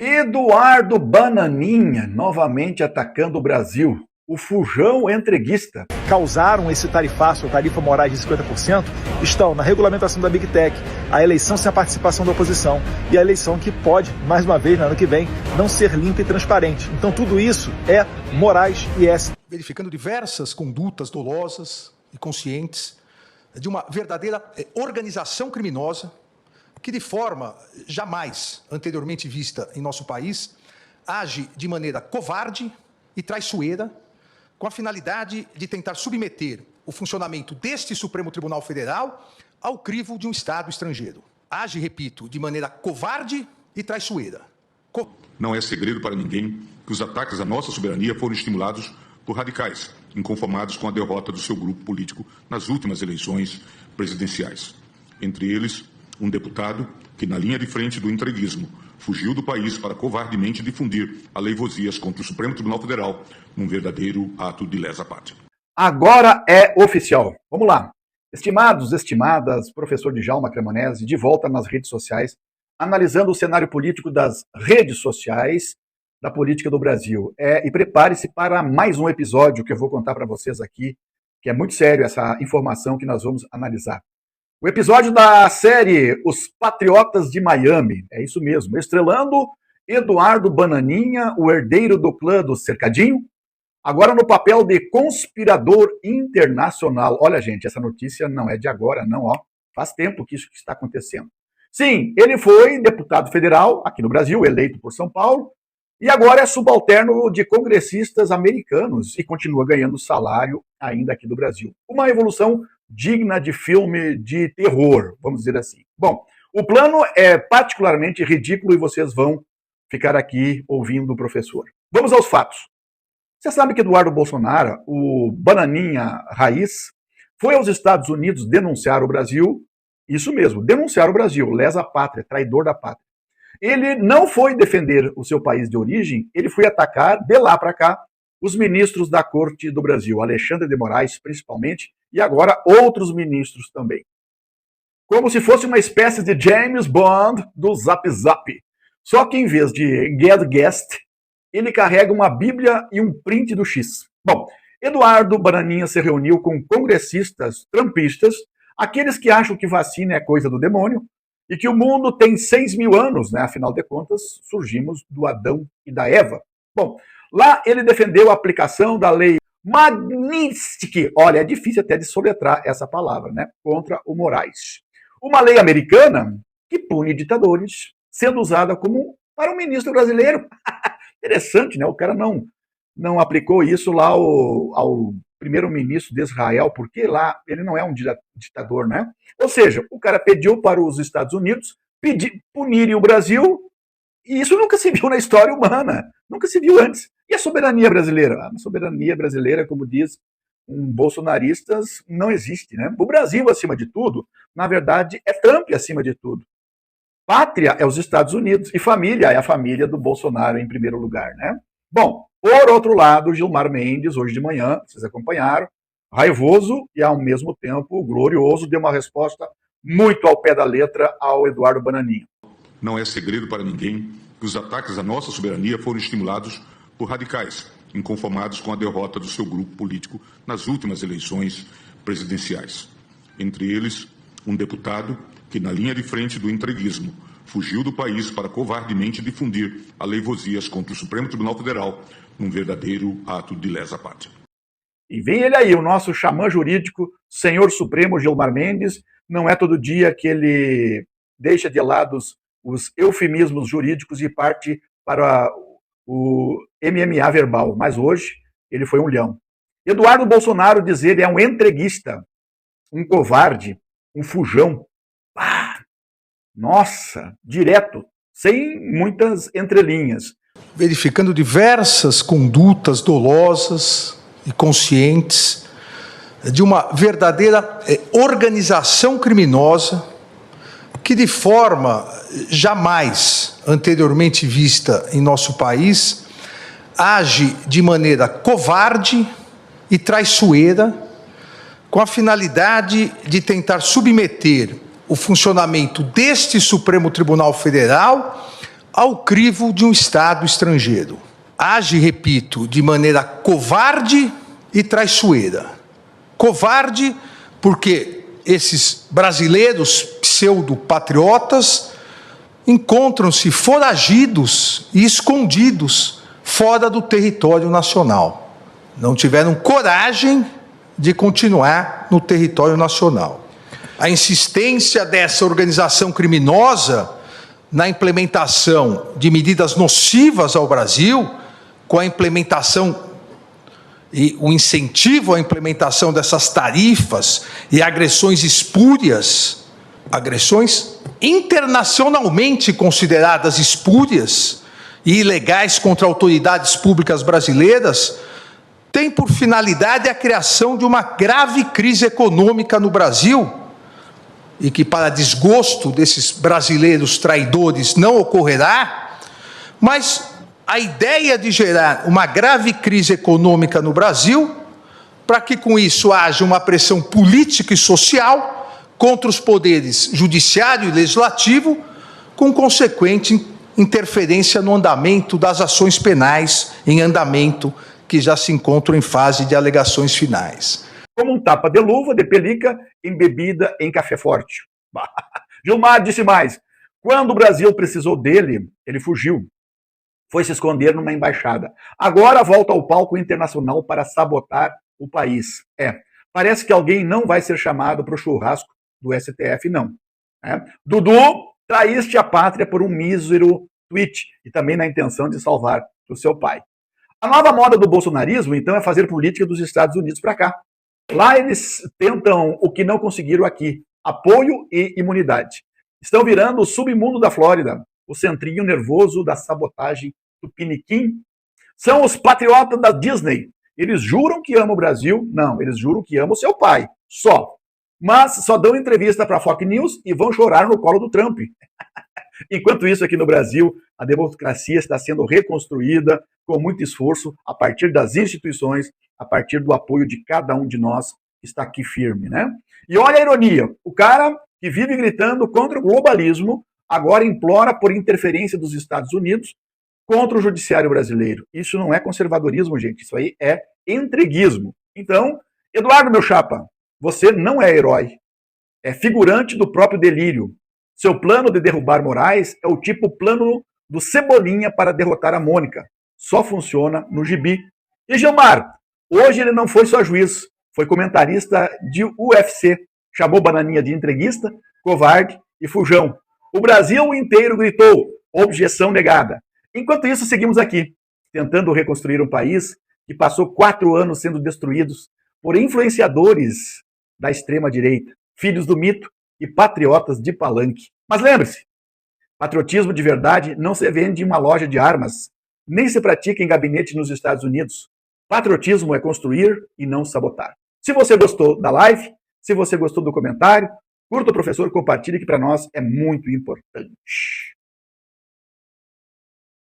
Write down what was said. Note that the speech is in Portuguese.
Eduardo Bananinha novamente atacando o Brasil. O fujão entreguista. Causaram esse tarifaço, tarifa Moraes de 50%, estão na regulamentação da Big Tech, a eleição sem a participação da oposição e a eleição que pode, mais uma vez, no ano que vem, não ser limpa e transparente. Então tudo isso é Moraes e S. Verificando diversas condutas dolosas e conscientes de uma verdadeira organização criminosa que, de forma jamais anteriormente vista em nosso país, age de maneira covarde e traiçoeira, com a finalidade de tentar submeter o funcionamento deste Supremo Tribunal Federal ao crivo de um Estado estrangeiro. Age, repito, de maneira covarde e traiçoeira. Não é segredo para ninguém que os ataques à nossa soberania foram estimulados por radicais, inconformados com a derrota do seu grupo político nas últimas eleições presidenciais. Entre eles, um deputado que, na linha de frente do entreguismo, fugiu do país para covardemente difundir aleivosias contra o Supremo Tribunal Federal num verdadeiro ato de lesa pátria. Agora é oficial. Vamos lá. Estimados, estimadas, professor Djalma Cremonese, de volta nas redes sociais, analisando o cenário político das redes sociais da política do Brasil. E prepare-se para mais um episódio que eu vou contar para vocês aqui, que é muito sério essa informação que nós vamos analisar. O episódio da série Os Patriotas de Miami, é isso mesmo, estrelando Eduardo Bananinha, o herdeiro do clã do Cercadinho, agora no papel de conspirador internacional. Olha, gente, essa notícia não é de agora, não, ó. Faz tempo que isso está acontecendo. Sim, ele foi deputado federal aqui no Brasil, eleito por São Paulo, e agora é subalterno de congressistas americanos e continua ganhando salário ainda aqui do Brasil. Uma evolução digna de filme de terror, vamos dizer assim. Bom, o plano é particularmente ridículo e vocês vão ficar aqui ouvindo o professor. Vamos aos fatos. Você sabe que Eduardo Bolsonaro, o bananinha raiz, foi aos Estados Unidos denunciar o Brasil, isso mesmo, denunciar o Brasil, lesa pátria, traidor da pátria. Ele não foi defender o seu país de origem, ele foi atacar, de lá para cá, os ministros da Corte do Brasil, Alexandre de Moraes, principalmente, e agora outros ministros também. Como se fosse uma espécie de James Bond do Zap Zap. Só que em vez de get guest, ele carrega uma bíblia e um print do X. Bom, Eduardo Bananinha se reuniu com congressistas trumpistas, aqueles que acham que vacina é coisa do demônio, e que o mundo tem 6.000 anos, né? Afinal de contas, surgimos do Adão e da Eva. Bom, lá ele defendeu a aplicação da lei Magnitsky, olha, é difícil até de soletrar essa palavra, né? Contra o Moraes. Uma lei americana que pune ditadores, sendo usada como para um ministro brasileiro. Interessante, né? O cara não aplicou isso lá ao primeiro-ministro de Israel, porque lá ele não é um ditador, né? Ou seja, o cara pediu para os Estados Unidos punirem o Brasil, e isso nunca se viu na história humana, nunca se viu antes. E a soberania brasileira? A soberania brasileira, como diz bolsonaristas, não existe, né? O Brasil, acima de tudo, na verdade, é Trump acima de tudo. Pátria é os Estados Unidos, e família é a família do Bolsonaro em primeiro lugar, né? Bom, por outro lado, Gilmar Mendes, hoje de manhã, vocês acompanharam, raivoso e ao mesmo tempo glorioso, deu uma resposta muito ao pé da letra ao Eduardo Bananinha. Não é segredo para ninguém que os ataques à nossa soberania foram estimulados por radicais, inconformados com a derrota do seu grupo político nas últimas eleições presidenciais. Entre eles, um deputado que, na linha de frente do entreguismo, fugiu do país para covardemente difundir aleivosias contra o Supremo Tribunal Federal num verdadeiro ato de lesa pátria. E vem ele aí, o nosso xamã jurídico, senhor Supremo Gilmar Mendes. Não é todo dia que ele deixa de lado os eufemismos jurídicos e parte para o MMA verbal. Mas hoje ele foi um leão. Eduardo Bolsonaro, diz ele, é um entreguista, um covarde, um fujão. Nossa, direto, sem muitas entrelinhas. Verificando diversas condutas dolosas e conscientes de uma verdadeira organização criminosa que, de forma jamais anteriormente vista em nosso país, age de maneira covarde e traiçoeira, com a finalidade de tentar submeter o funcionamento deste Supremo Tribunal Federal ao crivo de um Estado estrangeiro. Age, repito, de maneira covarde e traiçoeira. Covarde porque esses brasileiros pseudo-patriotas encontram-se foragidos e escondidos fora do território nacional. Não tiveram coragem de continuar no território nacional. A insistência dessa organização criminosa na implementação de medidas nocivas ao Brasil, com a implementação e o incentivo à implementação dessas tarifas e agressões espúrias, agressões internacionalmente consideradas espúrias e ilegais contra autoridades públicas brasileiras, tem por finalidade a criação de uma grave crise econômica no Brasil, e que, para desgosto desses brasileiros traidores, não ocorrerá, mas a ideia de gerar uma grave crise econômica no Brasil, para que com isso haja uma pressão política e social contra os poderes judiciário e legislativo, com consequente interferência no andamento das ações penais em andamento, que já se encontram em fase de alegações finais. Como um tapa de luva de pelica embebida em café forte. Gilmar disse mais: quando o Brasil precisou dele, ele fugiu. Foi se esconder numa embaixada. Agora volta ao palco internacional para sabotar o país. Parece que alguém não vai ser chamado para o churrasco do STF, não. Dudu, traíste a pátria por um mísero tweet e também na intenção de salvar o seu pai. A nova moda do bolsonarismo, então, é fazer política dos Estados Unidos para cá. Lá eles tentam o que não conseguiram aqui: apoio e imunidade. Estão virando o submundo da Flórida, o centrinho nervoso da sabotagem do Piniquim. São os patriotas da Disney. Eles juram que amam o Brasil. Não, eles juram que amam o seu pai. Só. Mas só dão entrevista para a Fox News e vão chorar no colo do Trump. Enquanto isso, aqui no Brasil, a democracia está sendo reconstruída com muito esforço a partir das instituições, a partir do apoio de cada um de nós que está aqui firme, né? E olha a ironia, o cara que vive gritando contra o globalismo agora implora por interferência dos Estados Unidos contra o judiciário brasileiro. Isso não é conservadorismo, gente, isso aí é entreguismo. Então, Eduardo, meu chapa, você não é herói, é figurante do próprio delírio. Seu plano de derrubar Moraes é o tipo plano do Cebolinha para derrotar a Mônica. Só funciona no gibi. E Gilmar, hoje ele não foi só juiz, foi comentarista de UFC. Chamou Bananinha de entreguista, covarde e fujão. O Brasil inteiro gritou: objeção negada. Enquanto isso, seguimos aqui, tentando reconstruir um país que passou 4 anos sendo destruídos por influenciadores da extrema-direita, filhos do mito e patriotas de palanque. Mas lembre-se, patriotismo de verdade não se vende em uma loja de armas, nem se pratica em gabinete nos Estados Unidos. Patriotismo é construir e não sabotar. Se você gostou da live, se você gostou do comentário, curta o professor, compartilhe, que para nós é muito importante.